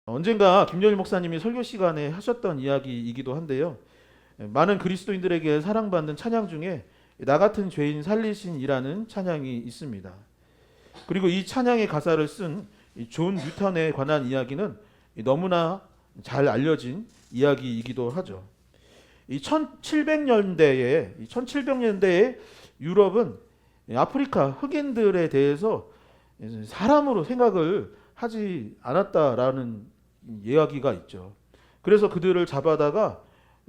언젠가 김여일 목사님이 설교 시간에 하셨던 이야기이기도 한데요. 많은 그리스도인들에게 사랑받는 찬양 중에 나 같은 죄인 살리신이라는 찬양이 있습니다. 그리고 이 찬양의 가사를 쓴 존 뉴턴에 관한 이야기는 너무나 잘 알려진 이야기이기도 하죠. 이 1700년대에 유럽은 아프리카 흑인들에 대해서 사람으로 생각을 하지 않았다라는 이야기가 있죠. 그래서 그들을 잡아다가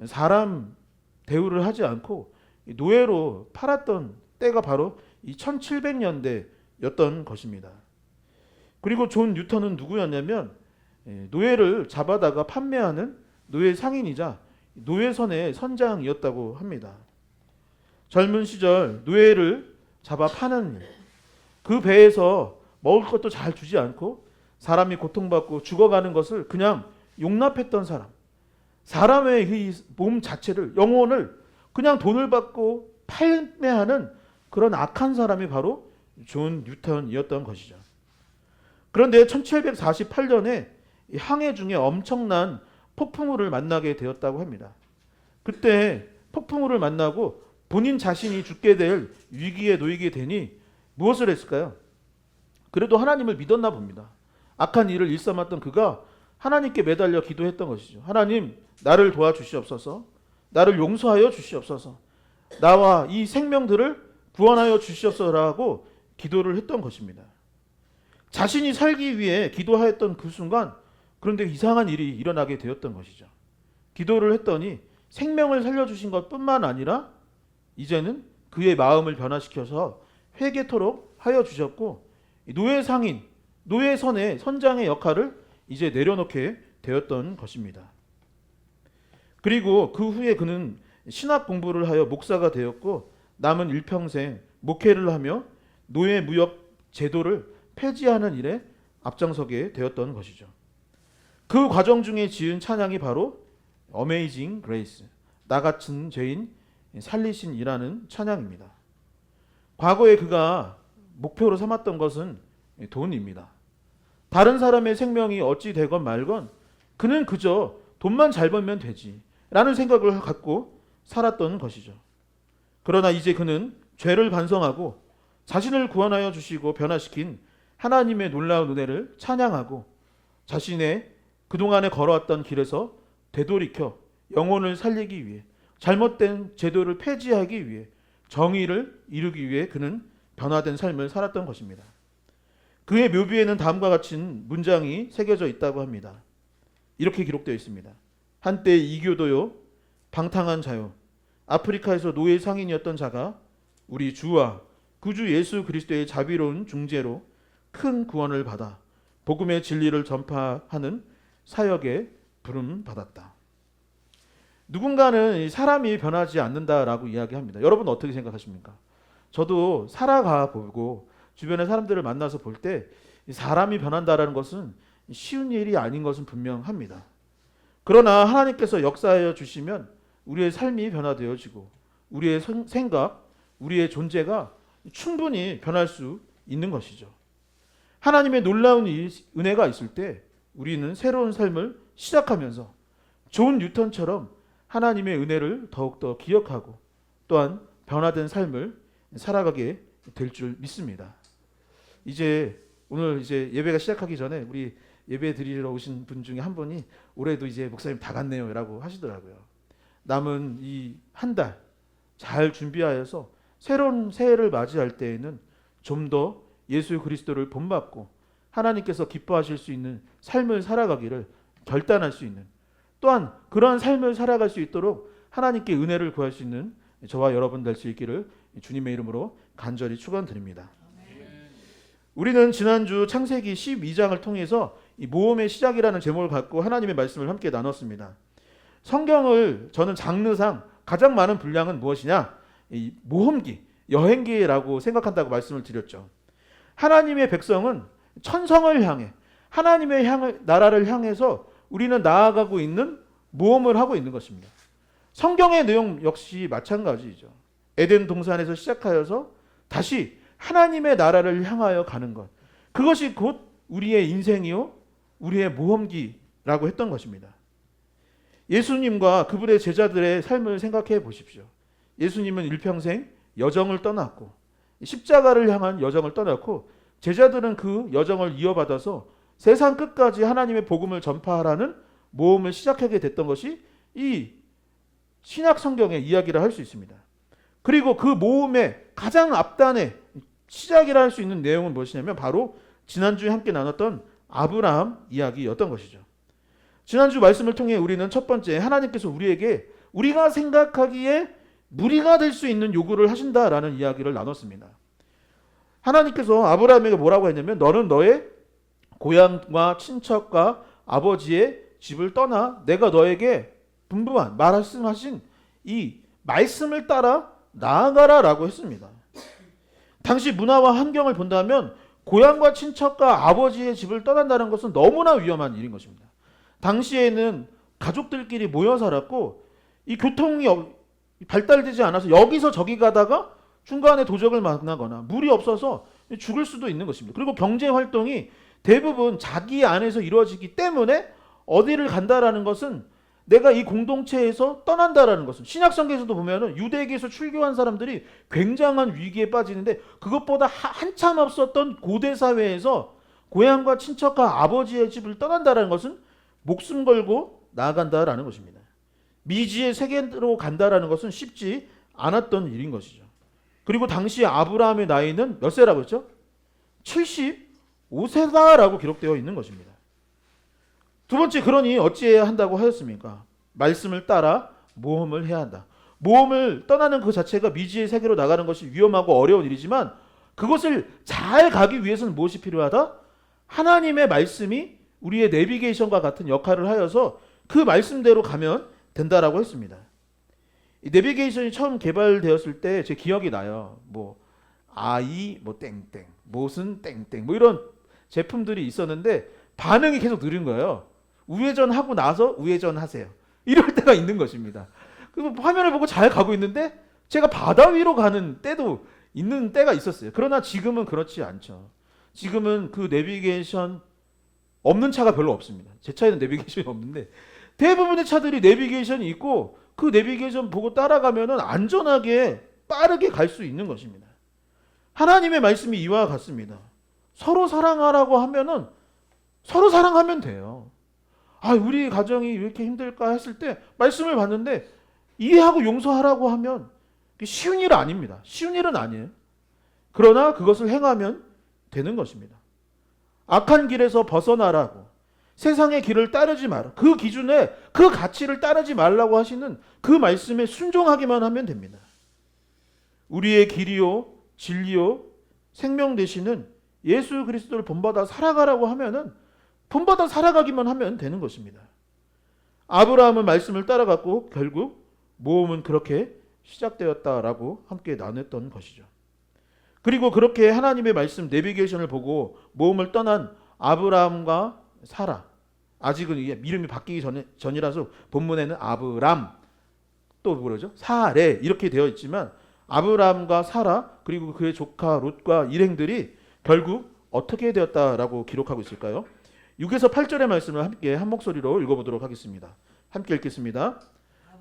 사람 대우를 하지 않고 노예로 팔았던 때가 바로 이 1700년대였던 것입니다. 그리고 존 뉴턴은 누구였냐면 노예를 잡아다가 판매하는 노예 상인이자 노예선의 선장이었다고 합니다. 젊은 시절 노예를 잡아 파는 일, 그 배에서 먹을 것도 잘 주지 않고 사람이 고통받고 죽어가는 것을 그냥 용납했던 사람, 사람의 이 몸 자체를, 영혼을 그냥 돈을 받고 판매하는 그런 악한 사람이 바로 존 뉴턴이었던 것이죠. 그런데 1748년에 항해 중에 엄청난 폭풍우를 만나게 되었다고 합니다. 그때 폭풍우를 만나고 본인 자신이 죽게 될 위기에 놓이게 되니 무엇을 했을까요? 그래도 하나님을 믿었나 봅니다. 악한 일을 일삼았던 그가 하나님께 매달려 기도했던 것이죠. 하나님, 나를 도와주시옵소서. 나를 용서하여 주시옵소서. 나와 이 생명들을 구원하여 주시옵소서라고 기도를 했던 것입니다. 자신이 살기 위해 기도하였던 그 순간, 그런데 이상한 일이 일어나게 되었던 것이죠. 기도를 했더니 생명을 살려주신 것뿐만 아니라 이제는 그의 마음을 변화시켜서 회개토록 하여 주셨고, 노예 상인, 노예선의 선장의 역할을 이제 내려놓게 되었던 것입니다. 그리고 그 후에 그는 신학 공부를 하여 목사가 되었고, 남은 일평생 목회를 하며 노예 무역 제도를 폐지하는 일에 앞장서게 되었던 것이죠. 그 과정 중에 지은 찬양이 바로 Amazing Grace, 나 같은 죄인 살리신이라는 찬양입니다. 과거에 그가 목표로 삼았던 것은 돈입니다. 다른 사람의 생명이 어찌 되건 말건 그는 그저 돈만 잘 벌면 되지 라는 생각을 갖고 살았던 것이죠. 그러나 이제 그는 죄를 반성하고 자신을 구원하여 주시고 변화시킨 하나님의 놀라운 은혜를 찬양하고 자신의 그동안에 걸어왔던 길에서 되돌이켜 영혼을 살리기 위해, 잘못된 제도를 폐지하기 위해, 정의를 이루기 위해 그는 변화된 삶을 살았던 것입니다. 그의 묘비에는 다음과 같은 문장이 새겨져 있다고 합니다. 이렇게 기록되어 있습니다. 한때 이교도요, 방탕한 자요, 아프리카에서 노예 상인이었던 자가 우리 주와 구주 예수 그리스도의 자비로운 중재로 큰 구원을 받아 복음의 진리를 전파하는 사역에 부름 받았다. 누군가는 사람이 변하지 않는다라고 이야기합니다. 여러분 어떻게 생각하십니까? 저도 살아가 보고 주변의 사람들을 만나서 볼 때 사람이 변한다라는 것은 쉬운 일이 아닌 것은 분명합니다. 그러나 하나님께서 역사하여 주시면 우리의 삶이 변화되어지고 우리의 생각, 우리의 존재가 충분히 변할 수 있는 것이죠. 하나님의 놀라운 은혜가 있을 때 우리는 새로운 삶을 시작하면서 존 뉴턴처럼 하나님의 은혜를 더욱더 기억하고 또한 변화된 삶을 살아가게 될 줄 믿습니다. 오늘 예배가 시작하기 전에 우리 예배 드리러 오신 분 중에 한 분이 올해도 이제 목사님 다 갔네요 라고 하시더라고요. 남은 이 한 달 잘 준비하여서 새로운 새해를 맞이할 때에는 좀 더 예수 그리스도를 본받고 하나님께서 기뻐하실 수 있는 삶을 살아가기를 결단할 수 있는, 또한 그러한 삶을 살아갈 수 있도록 하나님께 은혜를 구할 수 있는 저와 여러분 될 수 있기를 주님의 이름으로 간절히 축원드립니다. 우리는 지난주 창세기 12장을 통해서 이 모험의 시작이라는 제목을 갖고 하나님의 말씀을 함께 나눴습니다. 성경을 저는 장르상 가장 많은 분량은 무엇이냐? 이 모험기, 여행기라고 생각한다고 말씀을 드렸죠. 하나님의 백성은 천성을 향해, 하나님의 나라를 향해서 우리는 나아가고 있는 모험을 하고 있는 것입니다. 성경의 내용 역시 마찬가지죠. 에덴 동산에서 시작하여서 다시 하나님의 나라를 향하여 가는 것, 그것이 곧 우리의 인생이요 우리의 모험기 라고 했던 것입니다. 예수님과 그분의 제자들의 삶을 생각해 보십시오. 예수님은 일평생 여정을 떠났고 십자가를 향한 여정을 떠났고 제자들은 그 여정을 이어받아서 세상 끝까지 하나님의 복음을 전파하라는 모험을 시작하게 됐던 것이 이 신약 성경의 이야기를 할 수 있습니다. 그리고 그 모험의 가장 앞단에 시작이라 할 수 있는 내용은 무엇이냐면 바로 지난주에 함께 나눴던 아브라함 이야기였던 것이죠. 지난주 말씀을 통해 우리는 첫 번째 하나님께서 우리에게 우리가 생각하기에 무리가 될 수 있는 요구를 하신다라는 이야기를 나눴습니다. 하나님께서 아브라함에게 뭐라고 했냐면 너는 너의 고향과 친척과 아버지의 집을 떠나 내가 너에게 분부한 말씀하신 이 말씀을 따라 나아가라 라고 했습니다. 당시 문화와 환경을 본다면 고향과 친척과 아버지의 집을 떠난다는 것은 너무나 위험한 일인 것입니다. 당시에는 가족들끼리 모여 살았고 이 교통이 발달되지 않아서 여기서 저기 가다가 중간에 도적을 만나거나 물이 없어서 죽을 수도 있는 것입니다. 그리고 경제 활동이 대부분 자기 안에서 이루어지기 때문에 어디를 간다라는 것은 내가 이 공동체에서 떠난다라는 것은 신약성경에서도 보면은 유대계에서 출교한 사람들이 굉장한 위기에 빠지는데 그것보다 한참 앞섰던 고대 사회에서 고향과 친척과 아버지의 집을 떠난다라는 것은 목숨 걸고 나아간다라는 것입니다. 미지의 세계로 간다라는 것은 쉽지 않았던 일인 것이죠. 그리고 당시 아브라함의 나이는 몇 세라고 했죠? 75세다라고 기록되어 있는 것입니다. 두 번째, 그러니 어찌해야 한다고 하였습니까? 말씀을 따라 모험을 해야 한다. 모험을 떠나는 그 자체가 미지의 세계로 나가는 것이 위험하고 어려운 일이지만 그것을 잘 가기 위해서는 무엇이 필요하다? 하나님의 말씀이 우리의 내비게이션과 같은 역할을 하여서 그 말씀대로 가면 된다라고 했습니다. 이 내비게이션이 처음 개발되었을 때 제 기억이 나요. 뭐 아이 뭐 땡땡, 무슨 땡땡 뭐 이런 제품들이 있었는데 반응이 계속 느린 거예요. 우회전하고 나서 우회전하세요. 이럴 때가 있는 것입니다. 그 화면을 보고 잘 가고 있는데 제가 바다 위로 가는 때도 있는 때가 있었어요. 그러나 지금은 그렇지 않죠. 지금은 그 내비게이션 없는 차가 별로 없습니다. 제 차에는 내비게이션이 없는데 대부분의 차들이 내비게이션이 있고 그 내비게이션 보고 따라가면은 안전하게 빠르게 갈 수 있는 것입니다. 하나님의 말씀이 이와 같습니다. 서로 사랑하라고 하면은 서로 사랑하면 돼요. 아, 우리 가정이 왜 이렇게 힘들까 했을 때 말씀을 봤는데 이해하고 용서하라고 하면 쉬운 일은 아닙니다. 쉬운 일은 아니에요. 그러나 그것을 행하면 되는 것입니다. 악한 길에서 벗어나라고 세상의 길을 따르지 마라. 그 기준에 그 가치를 따르지 말라고 하시는 그 말씀에 순종하기만 하면 됩니다. 우리의 길이요 진리요 생명 되시는 예수 그리스도를 본받아 살아가라고 하면은 본받아 살아가기만 하면 되는 것입니다. 아브라함은 말씀을 따라갔고 결국 모험은 그렇게 시작되었다라고 함께 나눴던 것이죠. 그리고 그렇게 하나님의 말씀 내비게이션을 보고 모험을 떠난 아브라함과 사라, 아직은 이름이 바뀌기 전이라서 본문에는 아브람 또 뭐죠? 사레 이렇게 되어 있지만 아브람과 사라 그리고 그의 조카 롯과 일행들이 결국 어떻게 되었다라고 기록하고 있을까요? 6에서 8절의 말씀을 함께 한 목소리로 읽어보도록 하겠습니다. 함께 읽겠습니다.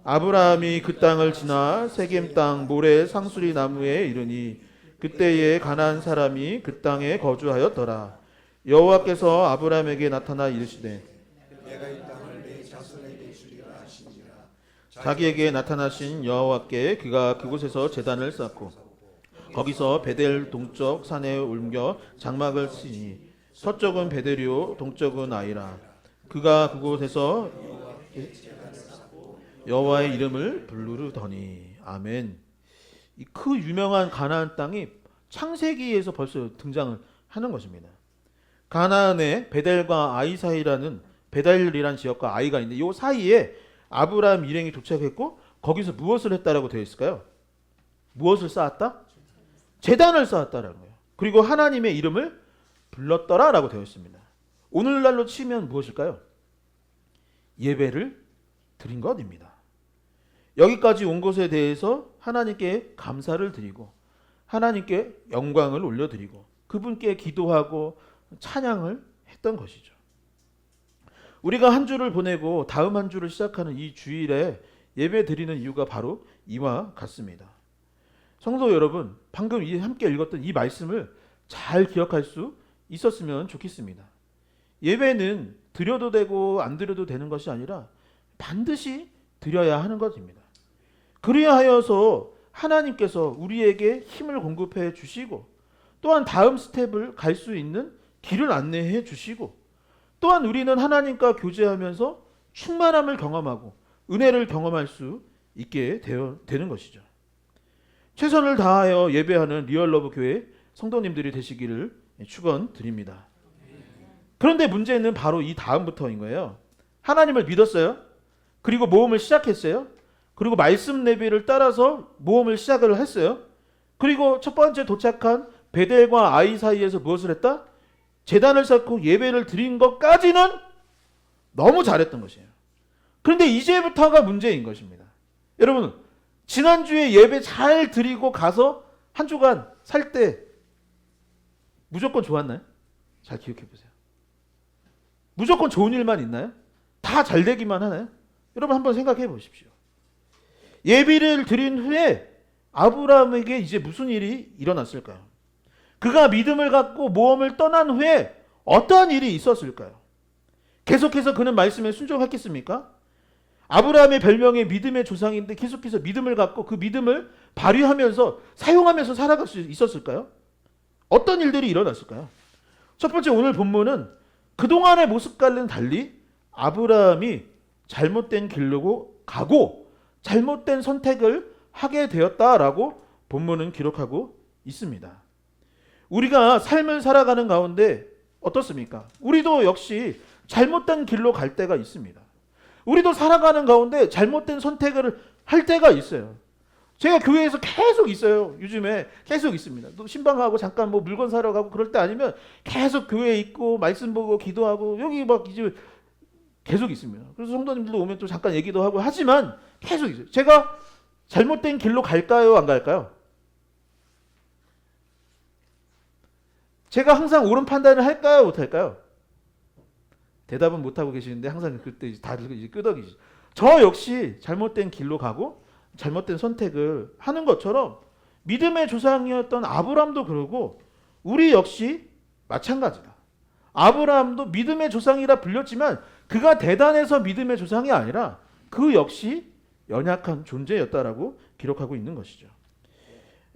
아브라함이 그 땅을 지나 세겜 땅 모레 상수리 나무에 이르니 그때에 가나안 사람이 그 땅에 거주하였더라. 여호와께서 아브라함에게 나타나 이르시되 내가 이 땅을 내 자손에게 주리라 하시니라. 자기에게 나타나신 여호와께 그가 그곳에서 제단을 쌓고 거기서 베델 동쪽 산에 옮겨 장막을 치니 서쪽은 베델이요 동쪽은 아이라. 그가 그곳에서 여호와의 이름을 부르더니. 아멘. 그 유명한 가나안 땅이 창세기에서 벌써 등장을 하는 것입니다. 가나안의 베델과 아이 사이라는 베델이라는 지역과 아이가 있는데 이 사이에 아브라함 일행이 도착했고 거기서 무엇을 했다라고 되어 있을까요? 무엇을 쌓았다? 제단을 쌓았다라는 거예요. 그리고 하나님의 이름을 불렀더라라고 되어 있습니다. 오늘날로 치면 무엇일까요? 예배를 드린 것입니다. 여기까지 온 것에 대해서 하나님께 감사를 드리고 하나님께 영광을 올려드리고 그분께 기도하고 찬양을 했던 것이죠. 우리가 한 주를 보내고 다음 한 주를 시작하는 이 주일에 예배 드리는 이유가 바로 이와 같습니다. 성도 여러분, 방금 함께 읽었던 이 말씀을 잘 기억할 수 있었으면 좋겠습니다. 예배는 드려도 되고 안 드려도 되는 것이 아니라 반드시 드려야 하는 것입니다. 그래야 하여서 하나님께서 우리에게 힘을 공급해 주시고 또한 다음 스텝을 갈 수 있는 길을 안내해 주시고 또한 우리는 하나님과 교제하면서 충만함을 경험하고 은혜를 경험할 수 있게 되는 것이죠. 최선을 다하여 예배하는 리얼러브 교회 성도님들이 되시기를 축원드립니다. 그런데 문제는 바로 이 다음부터인 거예요. 하나님을 믿었어요. 그리고 모험을 시작했어요. 그리고 말씀 내비를 따라서 모험을 시작을 했어요. 그리고 첫 번째 도착한 베델과 아이 사이에서 무엇을 했다? 제단을 쌓고 예배를 드린 것까지는 너무 잘했던 것이에요. 그런데 이제부터가 문제인 것입니다. 여러분, 지난주에 예배 잘 드리고 가서 한 주간 살 때 무조건 좋았나요? 잘 기억해 보세요. 무조건 좋은 일만 있나요? 다 잘 되기만 하나요? 여러분 한번 생각해 보십시오. 예배를 드린 후에 아브라함에게 이제 무슨 일이 일어났을까요? 그가 믿음을 갖고 모험을 떠난 후에 어떠한 일이 있었을까요? 계속해서 그는 말씀에 순종했겠습니까? 아브라함의 별명이 믿음의 조상인데 계속해서 믿음을 갖고 그 믿음을 발휘하면서 사용하면서 살아갈 수 있었을까요? 어떤 일들이 일어났을까요? 첫 번째, 오늘 본문은 그동안의 모습과는 달리 아브라함이 잘못된 길로 가고 잘못된 선택을 하게 되었다라고 본문은 기록하고 있습니다. 우리가 삶을 살아가는 가운데 어떻습니까? 우리도 역시 잘못된 길로 갈 때가 있습니다. 우리도 살아가는 가운데 잘못된 선택을 할 때가 있어요. 제가 교회에서 계속 있어요. 요즘에 계속 있습니다. 또 신방하고 잠깐 뭐 물건 사러 가고 그럴 때 아니면 계속 교회에 있고 말씀 보고 기도하고 여기 막 이제 계속 있습니다. 그래서 성도님들도 오면 또 잠깐 얘기도 하고 하지만 계속 있어요. 제가 잘못된 길로 갈까요? 안 갈까요? 제가 항상 옳은 판단을 할까요? 못 할까요? 대답은 못하고 계시는데 항상 그때 다들 이제 끄덕이죠. 저 역시 잘못된 길로 가고 잘못된 선택을 하는 것처럼 믿음의 조상이었던 아브라함도 그러고 우리 역시 마찬가지다. 아브라함도 믿음의 조상이라 불렸지만 그가 대단해서 믿음의 조상이 아니라 그 역시 연약한 존재였다라고 기록하고 있는 것이죠.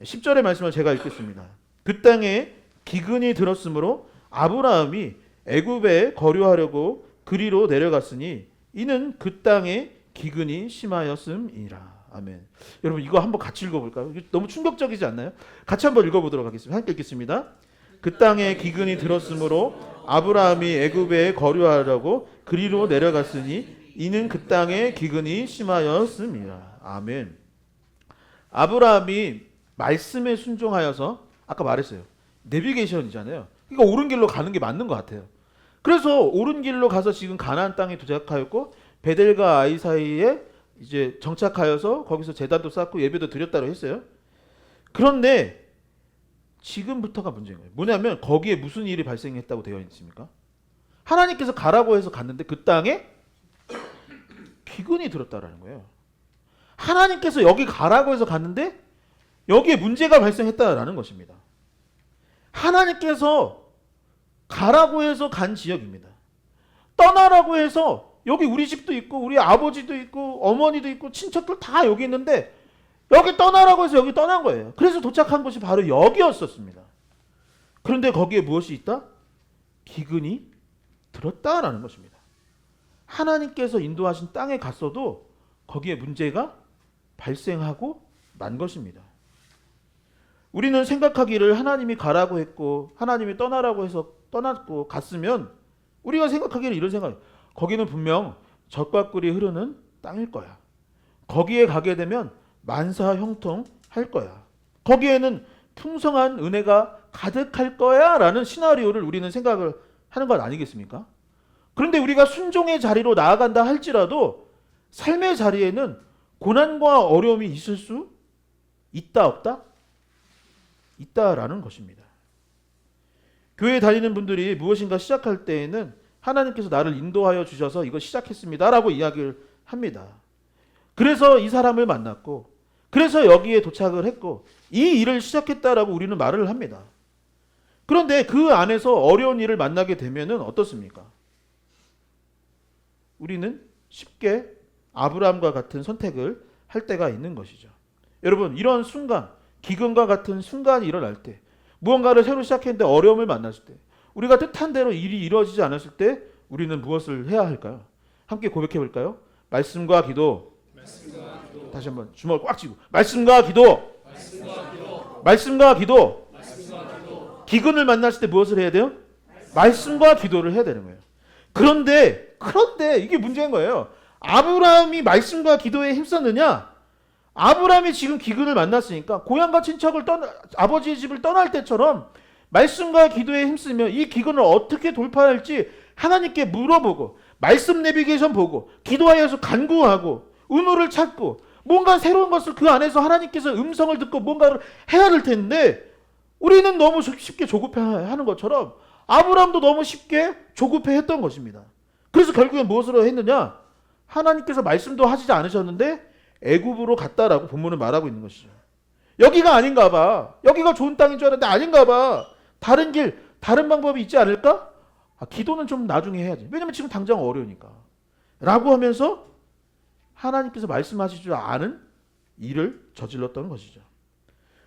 10절의 말씀을 제가 읽겠습니다. 그 땅에 기근이 들었으므로 아브라함이 애굽에 거류하려고 그리로 내려갔으니 이는 그 땅에 기근이 심하였음이라. 아멘. 여러분 이거 한번 같이 읽어볼까요? 너무 충격적이지 않나요? 같이 한번 읽어보도록 하겠습니다. 함께 읽겠습니다. 그 땅에 기근이 들었으므로 아브라함이 애굽에 거류하려고 그리로 내려갔으니 이는 그 땅에 기근이 심하였음이라. 아멘. 아브라함이 말씀에 순종하여서 아까 말했어요. 내비게이션이잖아요. 그러니까 옳은 길로 가는 게 맞는 것 같아요. 그래서 옳은 길로 가서 지금 가나안 땅에 도착하였고 베델과 아이 사이에 이제 정착하여서 거기서 제단도 쌓고 예배도 드렸다고 했어요. 그런데 지금부터가 문제인 거예요. 뭐냐면 거기에 무슨 일이 발생했다고 되어 있습니까? 하나님께서 가라고 해서 갔는데 그 땅에 기근이 들었다라는 거예요. 하나님께서 여기 가라고 해서 갔는데 여기에 문제가 발생했다라는 것입니다. 하나님께서 가라고 해서 간 지역입니다. 떠나라고 해서 여기 우리 집도 있고 우리 아버지도 있고 어머니도 있고 친척들 다 여기 있는데 여기 떠나라고 해서 여기 떠난 거예요. 그래서 도착한 곳이 바로 여기였었습니다. 그런데 거기에 무엇이 있다? 기근이 들었다라는 것입니다. 하나님께서 인도하신 땅에 갔어도 거기에 문제가 발생하고 만 것입니다. 우리는 생각하기를 하나님이 가라고 했고 하나님이 떠나라고 해서 떠났고 갔으면 우리가 생각하기를 이런 생각이에요. 거기는 분명 젖과 꿀이 흐르는 땅일 거야. 거기에 가게 되면 만사 형통할 거야. 거기에는 풍성한 은혜가 가득할 거야 라는 시나리오를 우리는 생각을 하는 것 아니겠습니까? 그런데 우리가 순종의 자리로 나아간다 할지라도 삶의 자리에는 고난과 어려움이 있을 수 있다 없다? 있다라는 것입니다. 교회 다니는 분들이 무엇인가 시작할 때에는 하나님께서 나를 인도하여 주셔서 이거 시작했습니다라고 이야기를 합니다. 그래서 이 사람을 만났고 그래서 여기에 도착을 했고 이 일을 시작했다라고 우리는 말을 합니다. 그런데 그 안에서 어려운 일을 만나게 되면은 어떻습니까? 우리는 쉽게 아브라함과 같은 선택을 할 때가 있는 것이죠. 여러분, 이런 순간, 기근과 같은 순간이 일어날 때, 무언가를 새로 시작했는데 어려움을 만났을 때, 우리가 뜻한 대로 일이 이루어지지 않았을 때 우리는 무엇을 해야 할까요? 함께 고백해 볼까요? 말씀과 기도. 다시 한번 주먹을 꽉 쥐고 말씀과 기도. 말씀과 기도. 기근을 만났을 때 무엇을 해야 돼요? 말씀과 기도를 해야 되는 거예요. 그런데 이게 문제인 거예요. 아브라함이 말씀과 기도에 힘썼느냐? 아브라함이 지금 기근을 만났으니까 고향과 친척을 아버지의 집을 떠날 때처럼 말씀과 기도에 힘쓰며 이 기근을 어떻게 돌파할지 하나님께 물어보고 말씀 내비게이션 보고 기도하여서 간구하고 의무를 찾고 뭔가 새로운 것을 그 안에서 하나님께서 음성을 듣고 뭔가를 해야 될 텐데 우리는 너무 쉽게 조급해하는 것처럼 아브라함도 너무 쉽게 조급해했던 것입니다. 그래서 결국엔 무엇으로 했느냐? 하나님께서 말씀도 하시지 않으셨는데 애굽으로 갔다라고 본문은 말하고 있는 것이죠. 여기가 아닌가 봐. 여기가 좋은 땅인 줄 알았는데 아닌가 봐. 다른 길, 다른 방법이 있지 않을까? 기도는 좀 나중에 해야지. 왜냐면 지금 당장 어려우니까. 라고 하면서 하나님께서 말씀하실 줄 아는 일을 저질렀던 것이죠.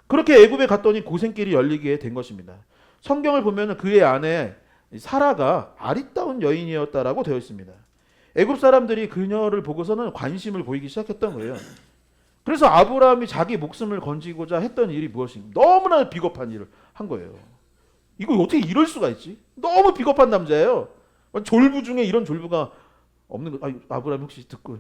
그렇게 애굽에 갔더니 고생길이 열리게 된 것입니다. 성경을 보면 그의 아내 사라가 아리따운 여인이었다라고 되어 있습니다. 애굽 사람들이 그녀를 보고서는 관심을 보이기 시작했던 거예요. 그래서 아브라함이 자기 목숨을 건지고자 했던 일이 무엇인가? 너무나 비겁한 일을 한 거예요. 이거 어떻게 이럴 수가 있지? 너무 비겁한 남자예요. 졸부 중에 이런 졸부가 없는 거. 아브라함이 혹시 듣고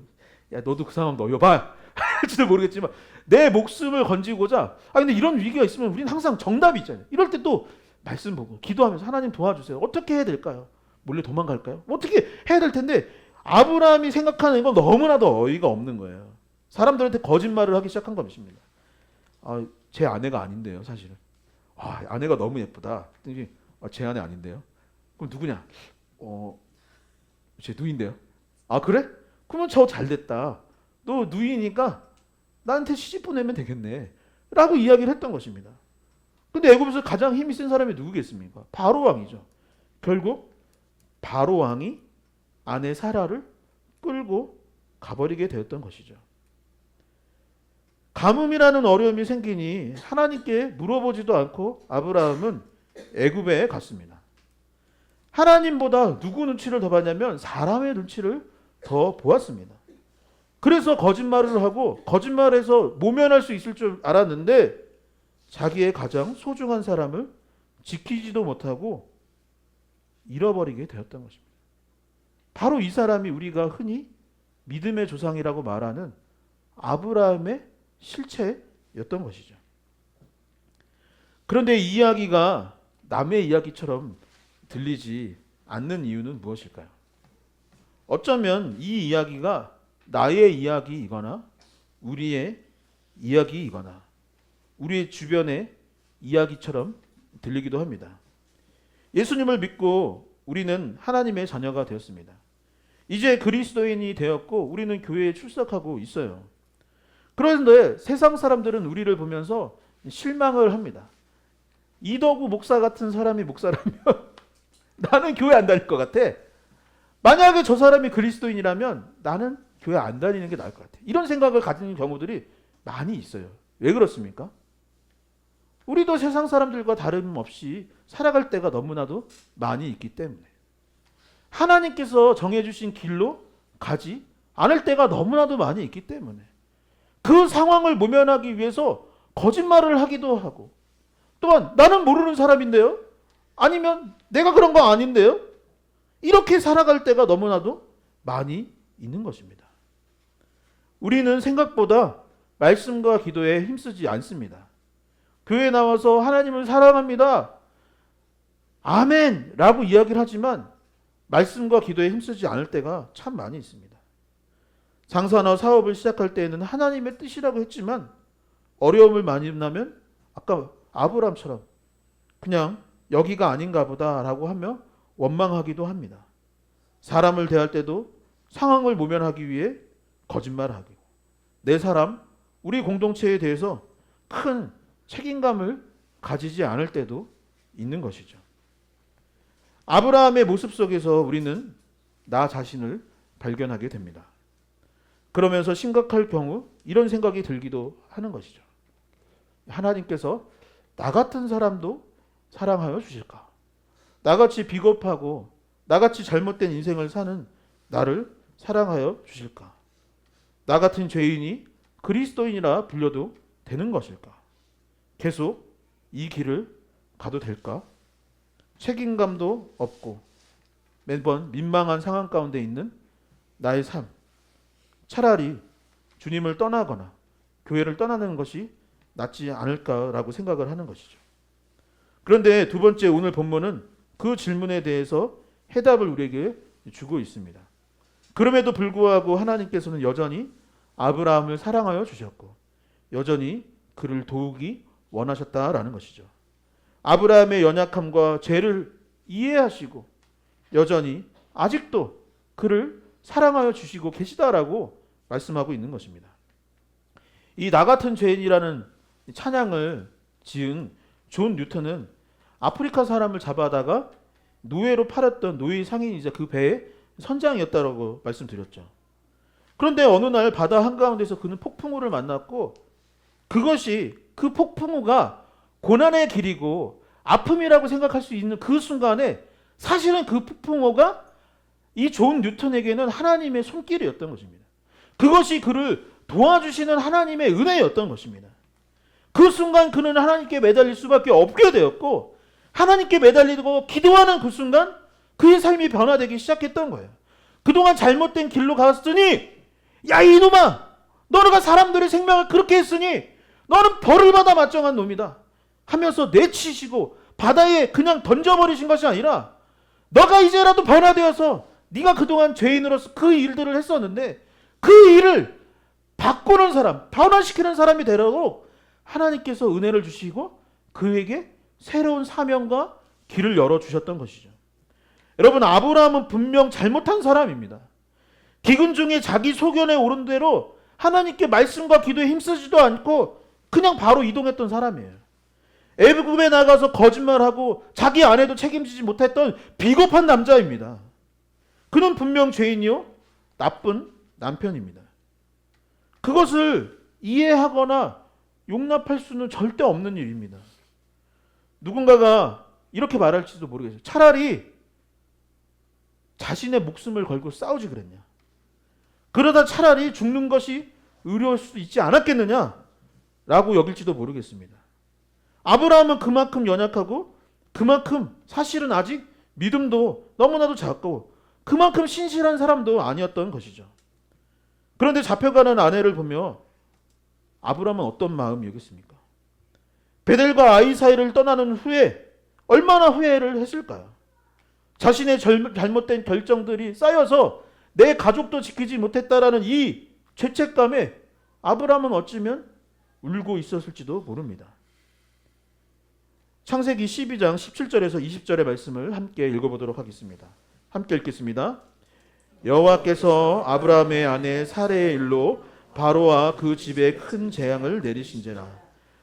야 너도 그 상황 넣어봐. 할지도 모르겠지만 내 목숨을 건지고자. 근데 이런 위기가 있으면 우리는 항상 정답이 있잖아요. 이럴 때 또 말씀 보고 기도하면서 하나님 도와주세요. 어떻게 해야 될까요? 몰래 도망갈까요? 어떻게 해야 될 텐데 아브라함이 생각하는 건 너무나도 어이가 없는 거예요. 사람들한테 거짓말을 하기 시작한 것입니다. 제 아내가 아닌데요, 사실은. 아내가 너무 예쁘다. 제 아내 아닌데요. 그럼 누구냐? 제 누인데요. 그래? 그러면 저 잘됐다. 너 누이니까 나한테 시집 보내면 되겠네. 라고 이야기를 했던 것입니다. 근데 애굽에서 가장 힘이 센 사람이 누구겠습니까? 바로 왕이죠. 결국 바로 왕이 아내 사라를 끌고 가버리게 되었던 것이죠. 가뭄이라는 어려움이 생기니 하나님께 물어보지도 않고 아브라함은 애굽에 갔습니다. 하나님보다 누구 눈치를 더 봤냐면 사람의 눈치를 더 보았습니다. 그래서 거짓말을 하고 거짓말해서 모면할 수 있을 줄 알았는데 자기의 가장 소중한 사람을 지키지도 못하고 잃어버리게 되었던 것입니다. 바로 이 사람이 우리가 흔히 믿음의 조상이라고 말하는 아브라함의 실체였던 것이죠. 그런데 이 이야기가 남의 이야기처럼 들리지 않는 이유는 무엇일까요? 어쩌면 이 이야기가 나의 이야기이거나 우리의 이야기이거나 우리의 주변의 이야기처럼 들리기도 합니다. 예수님을 믿고 우리는 하나님의 자녀가 되었습니다. 이제 그리스도인이 되었고 우리는 교회에 출석하고 있어요. 그런데 세상 사람들은 우리를 보면서 실망을 합니다. 이덕우 목사 같은 사람이 목사라면 나는 교회 안 다닐 것 같아. 만약에 저 사람이 그리스도인이라면 나는 교회 안 다니는 게 나을 것 같아. 이런 생각을 가지는 경우들이 많이 있어요. 왜 그렇습니까? 우리도 세상 사람들과 다름없이 살아갈 때가 너무나도 많이 있기 때문에 하나님께서 정해주신 길로 가지 않을 때가 너무나도 많이 있기 때문에 그 상황을 모면하기 위해서 거짓말을 하기도 하고 또한 나는 모르는 사람인데요? 아니면 내가 그런 거 아닌데요? 이렇게 살아갈 때가 너무나도 많이 있는 것입니다. 우리는 생각보다 말씀과 기도에 힘쓰지 않습니다. 교회에 나와서 하나님을 사랑합니다. 아멘! 라고 이야기를 하지만 말씀과 기도에 힘쓰지 않을 때가 참 많이 있습니다. 장사나 사업을 시작할 때에는 하나님의 뜻이라고 했지만 어려움을 만나면 아까 아브라함처럼 그냥 여기가 아닌가 보다라고 하며 원망하기도 합니다. 사람을 대할 때도 상황을 모면하기 위해 거짓말하고, 내 사람, 우리 공동체에 대해서 큰 책임감을 가지지 않을 때도 있는 것이죠. 아브라함의 모습 속에서 우리는 나 자신을 발견하게 됩니다. 그러면서 심각할 경우 이런 생각이 들기도 하는 것이죠. 하나님께서 나 같은 사람도 사랑하여 주실까? 나같이 비겁하고 나같이 잘못된 인생을 사는 나를 사랑하여 주실까? 나 같은 죄인이 그리스도인이라 불려도 되는 것일까? 계속 이 길을 가도 될까? 책임감도 없고 매번 민망한 상황 가운데 있는 나의 삶. 차라리 주님을 떠나거나 교회를 떠나는 것이 낫지 않을까라고 생각을 하는 것이죠. 그런데 두 번째 오늘 본문은 그 질문에 대해서 해답을 우리에게 주고 있습니다. 그럼에도 불구하고 하나님께서는 여전히 아브라함을 사랑하여 주셨고 여전히 그를 도우기 원하셨다라는 것이죠. 아브라함의 연약함과 죄를 이해하시고 여전히 아직도 그를 사랑하여 주시고 계시다라고 말씀하고 있는 것입니다. 이 나 같은 죄인이라는 찬양을 지은 존 뉴턴은 아프리카 사람을 잡아다가 노예로 팔았던 노예 상인이자 그 배의 선장이었다고 말씀드렸죠. 그런데 어느 날 바다 한가운데서 그는 폭풍우를 만났고 그것이 그 폭풍우가 고난의 길이고 아픔이라고 생각할 수 있는 그 순간에 사실은 그 폭풍우가 이 존 뉴턴에게는 하나님의 손길이었던 것입니다. 그것이 그를 도와주시는 하나님의 은혜였던 것입니다. 그 순간 그는 하나님께 매달릴 수밖에 없게 되었고 하나님께 매달리고 기도하는 그 순간 그의 삶이 변화되기 시작했던 거예요. 그동안 잘못된 길로 갔으니 야 이놈아 너가 사람들의 생명을 그렇게 했으니 너는 벌을 받아 마땅한 놈이다 하면서 내치시고 바다에 그냥 던져버리신 것이 아니라 너가 이제라도 변화되어서 네가 그동안 죄인으로서 그 일들을 했었는데 그 일을 바꾸는 사람, 변화시키는 사람이 되도록 하나님께서 은혜를 주시고 그에게 새로운 사명과 길을 열어주셨던 것이죠. 여러분 아브라함은 분명 잘못한 사람입니다. 기근 중에 자기 소견에 오른 대로 하나님께 말씀과 기도에 힘쓰지도 않고 그냥 바로 이동했던 사람이에요. 애굽에 나가서 거짓말하고 자기 아내도 책임지지 못했던 비겁한 남자입니다. 그는 분명 죄인이요 나쁜 남편입니다. 그것을 이해하거나 용납할 수는 절대 없는 일입니다. 누군가가 이렇게 말할지도 모르겠어요. 차라리 자신의 목숨을 걸고 싸우지 그랬냐. 그러다 차라리 죽는 것이 의로울 수도 있지 않았겠느냐라고 여길지도 모르겠습니다. 아브라함은 그만큼 연약하고 그만큼 사실은 아직 믿음도 너무나도 작고 그만큼 신실한 사람도 아니었던 것이죠. 그런데 잡혀가는 아내를 보며 아브라함은 어떤 마음이었겠습니까? 베델과 아이 사이를 떠나는 후에 얼마나 후회를 했을까요? 자신의 잘못된 결정들이 쌓여서 내 가족도 지키지 못했다라는 이 죄책감에 아브라함은 어쩌면 울고 있었을지도 모릅니다. 창세기 12장 17절에서 20절의 말씀을 함께 읽어보도록 하겠습니다. 함께 읽겠습니다. 여호와께서 아브라함의 아내 사레의 일로 바로와 그 집에 큰 재앙을 내리신지라.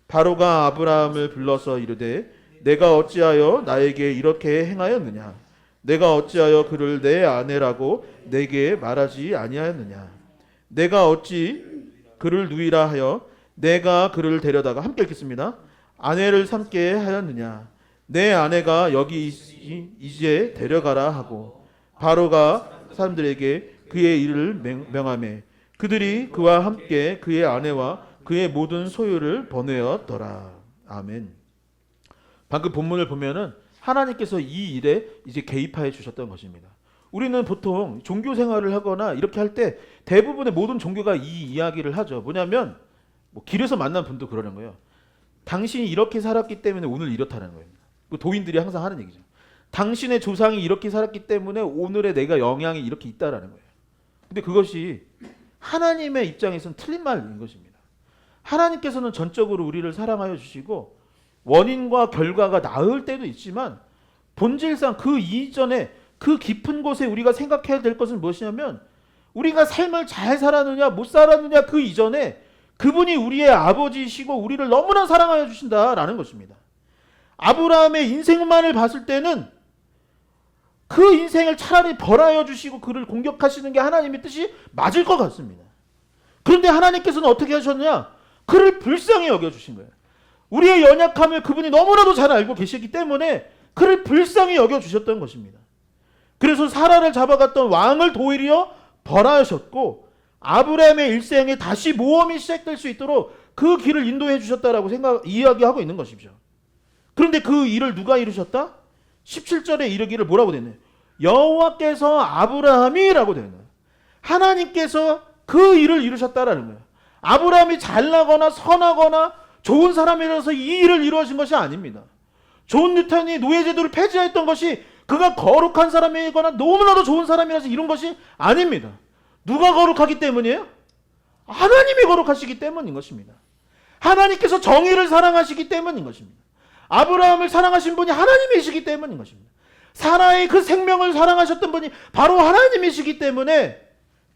바로가 아브라함을 불러서 이르되 내가 어찌하여 나에게 이렇게 행하였느냐? 내가 어찌하여 그를 내 아내라고 내게 말하지 아니하였느냐? 내가 어찌 그를 누이라 하여 내가 그를 데려다가 함께 읽겠습니다. 아내를 삼게 하였느냐? 내 아내가 여기 이제 데려가라 하고 바로가 사람들에게 그의 일을 명하매 그들이 그와 함께 그의 아내와 그의 모든 소유를 보내었더라. 아멘. 방금 본문을 보면은 하나님께서 이 일에 이제 개입하여 주셨던 것입니다. 우리는 보통 종교 생활을 하거나 이렇게 할 때 대부분의 모든 종교가 이 이야기를 하죠. 뭐냐면 뭐 길에서 만난 분도 그러는 거예요. 당신이 이렇게 살았기 때문에 오늘 이렇다는 거예요. 도인들이 항상 하는 얘기죠. 당신의 조상이 이렇게 살았기 때문에 오늘의 내가 영향이 이렇게 있다라는 거예요. 근데 그것이 하나님의 입장에서는 틀린 말인 것입니다. 하나님께서는 전적으로 우리를 사랑하여 주시고 원인과 결과가 나을 때도 있지만 본질상 그 이전에 그 깊은 곳에 우리가 생각해야 될 것은 무엇이냐면 우리가 삶을 잘 살았느냐 못 살았느냐 그 이전에 그분이 우리의 아버지이시고 우리를 너무나 사랑하여 주신다라는 것입니다. 아브라함의 인생만을 봤을 때는 그 인생을 차라리 벌하여 주시고 그를 공격하시는 게 하나님의 뜻이 맞을 것 같습니다. 그런데 하나님께서는 어떻게 하셨느냐? 그를 불쌍히 여겨주신 거예요. 우리의 연약함을 그분이 너무나도 잘 알고 계시기 때문에 그를 불쌍히 여겨주셨던 것입니다. 그래서 사라를 잡아갔던 왕을 도리어 벌하셨고 아브라함의 일생에 다시 모험이 시작될 수 있도록 그 길을 인도해 주셨다라고 이야기하고 있는 것이죠. 그런데 그 일을 누가 이루셨다? 17절에 이르기를 뭐라고 되나요? 여호와께서 아브라함이라고 되나요? 하나님께서 그 일을 이루셨다라는 거예요. 아브라함이 잘나거나 선하거나 좋은 사람이라서 이 일을 이루어진 것이 아닙니다. 존 뉴턴이 노예제도를 폐지했던 것이 그가 거룩한 사람이거나 너무나도 좋은 사람이라서 이룬 것이 아닙니다. 누가 거룩하기 때문이에요? 하나님이 거룩하시기 때문인 것입니다. 하나님께서 정의를 사랑하시기 때문인 것입니다. 아브라함을 사랑하신 분이 하나님이시기 때문인 것입니다. 사라의 그 생명을 사랑하셨던 분이 바로 하나님이시기 때문에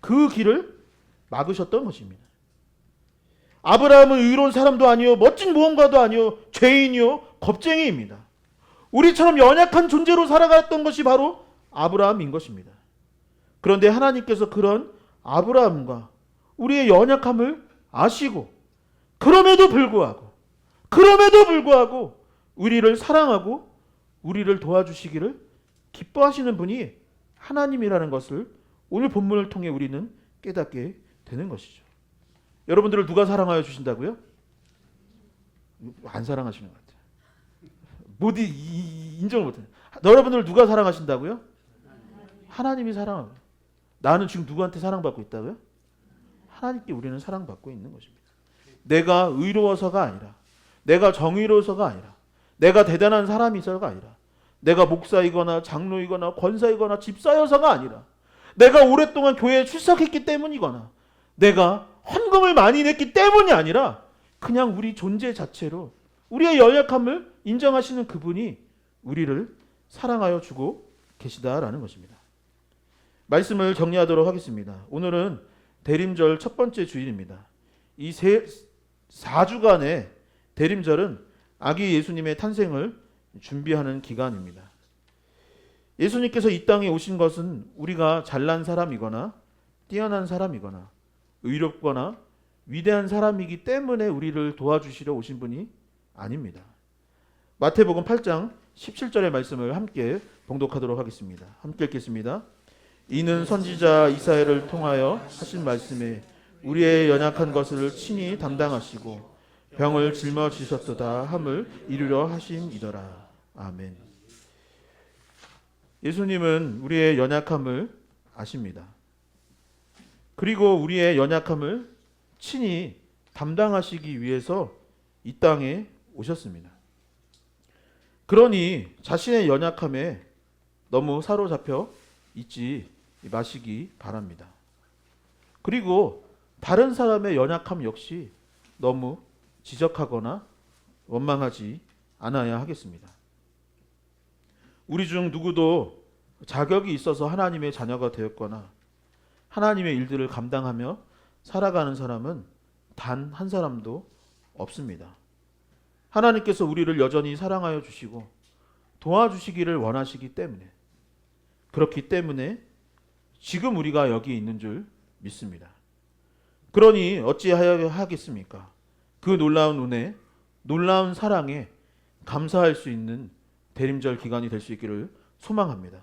그 길을 막으셨던 것입니다. 아브라함은 의로운 사람도 아니요 멋진 모험가도 아니요 죄인이요 겁쟁이입니다. 우리처럼 연약한 존재로 살아갔던 것이 바로 아브라함인 것입니다. 그런데 하나님께서 그런 아브라함과 우리의 연약함을 아시고 그럼에도 불구하고 우리를 사랑하고 우리를 도와주시기를 기뻐하시는 분이 하나님이라는 것을 오늘 본문을 통해 우리는 깨닫게 되는 것이죠. 여러분들을 누가 사랑하여 주신다고요? 안 사랑하시는 것 같아요. 못 인정을 못해요. 여러분들을 누가 사랑하신다고요? 하나님이 사랑하고. 나는 지금 누구한테 사랑받고 있다고요? 하나님께 우리는 사랑받고 있는 것입니다. 내가 의로워서가 아니라, 내가 정의로워서가 아니라, 내가 대단한 사람이서가 아니라, 내가 목사이거나 장로이거나 권사이거나 집사여서가 아니라, 내가 오랫동안 교회에 출석했기 때문이거나, 내가 헌금을 많이 냈기 때문이 아니라 그냥 우리 존재 자체로 우리의 연약함을 인정하시는 그분이 우리를 사랑하여 주고 계시다라는 것입니다. 말씀을 정리하도록 하겠습니다. 오늘은 대림절 첫 번째 주일입니다. 이 4주간의 대림절은 아기 예수님의 탄생을 준비하는 기간입니다. 예수님께서 이 땅에 오신 것은 우리가 잘난 사람이거나 뛰어난 사람이거나 의롭거나 위대한 사람이기 때문에 우리를 도와주시려 오신 분이 아닙니다. 마태복음 8장 17절의 말씀을 함께 봉독하도록 하겠습니다. 함께 읽겠습니다. 이는 선지자 이사야를 통하여 하신 말씀에 우리의 연약한 것을 친히 담당하시고 병을 짊어지셨도다 함을 이루려 하심이더라. 아멘. 예수님은 우리의 연약함을 아십니다. 그리고 우리의 연약함을 친히 담당하시기 위해서 이 땅에 오셨습니다. 그러니 자신의 연약함에 너무 사로잡혀 있지 마시기 바랍니다. 그리고 다른 사람의 연약함 역시 너무 지적하거나 원망하지 않아야 하겠습니다. 우리 중 누구도 자격이 있어서 하나님의 자녀가 되었거나 하나님의 일들을 감당하며 살아가는 사람은 단 한 사람도 없습니다. 하나님께서 우리를 여전히 사랑하여 주시고 도와주시기를 원하시기 때문에, 그렇기 때문에 지금 우리가 여기 있는 줄 믿습니다. 그러니 어찌하여 하겠습니까? 그 놀라운 은혜, 놀라운 사랑에 감사할 수 있는 대림절 기간이 될 수 있기를 소망합니다.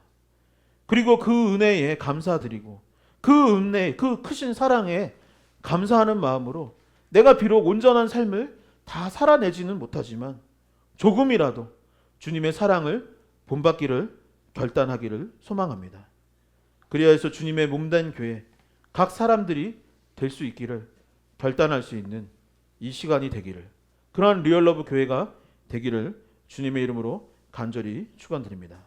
그리고 그 은혜에 감사드리고 그 은혜, 그 크신 사랑에 감사하는 마음으로 내가 비록 온전한 삶을 다 살아내지는 못하지만 조금이라도 주님의 사랑을 본받기를 결단하기를 소망합니다. 그리하여서 주님의 몸된 교회, 각 사람들이 될 수 있기를 결단할 수 있는 이 시간이 되기를, 그러한 리얼러브 교회가 되기를 주님의 이름으로 간절히 축원드립니다.